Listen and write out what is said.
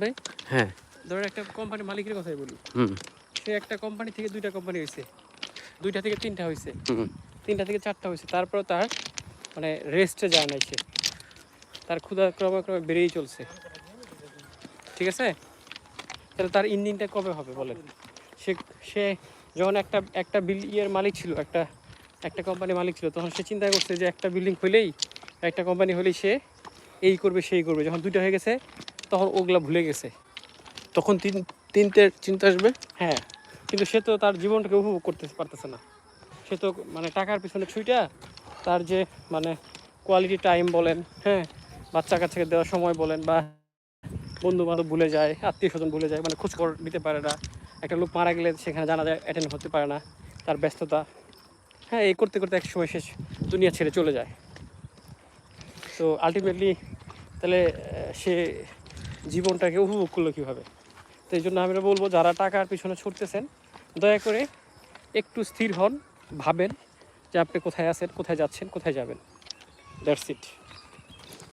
ভাই হ্যাঁ ধরেন একটা কোম্পানির মালিকের কথাই বলি, হুম সে একটা কোম্পানি থেকে 2টা কোম্পানি হয়েছে, 2টা থেকে 3টা হয়েছে, হুম 3টা থেকে 4টা হয়েছে, তারপর তার মানে রেস্টে যায় নাই, সে তার ক্ষুধা ক্রমে ক্রমে বেড়েই চলছে, ঠিক আছে? তাহলে তার ইঞ্জিনটা কবে হবে বলেন? সে সে যখন একটা একটা ইয়ের মালিক ছিল, একটা একটা কোম্পানির মালিক ছিল, তখন সে চিন্তা করছে যে একটা বিল্ডিং হইলেই, একটা কোম্পানি হলেই সে এই করবে সেই করবে। যখন 2টা হয়ে গেছে তখন ওগুলা ভুলে গেছে। তখন তিনটে চিন্তা আসবে। হ্যাঁ, কিন্তু সে তো তার জীবনটাকে উপভোগ করতে পারতেছে না। সে তো মানে টাকার পিছনে ছুইটা তার যে মানে কোয়ালিটি টাইম বলেন, হ্যাঁ, বাচ্চা কাচ্চাকে দেওয়ার সময় বলেন, বা বন্ধু বান্ধব ভুলে যায়, আত্মীয় স্বজন ভুলে যায়, মানে খোঁজখবর নিতে পারে না। একটা লোক মারা গেলে সেখানে জানাজা অ্যাটেন্ড হতে পারে না, তার ব্যস্ততা, হ্যাঁ, এই করতে করতে এক সময় শেষ দুনিয়া ছেড়ে চলে যায়। তো আলটিমেটলি তাহলে সে জীবনটাকে উপভোগ করলো কীভাবে? তো এই জন্য আমরা বলবো, যারা টাকার পিছনে ছুটতেছেন, দয়া করে একটু স্থির হন, ভাবেন যে আপনি কোথায় আছেন, কোথায় যাচ্ছেন, কোথায় যাবেন। That's it.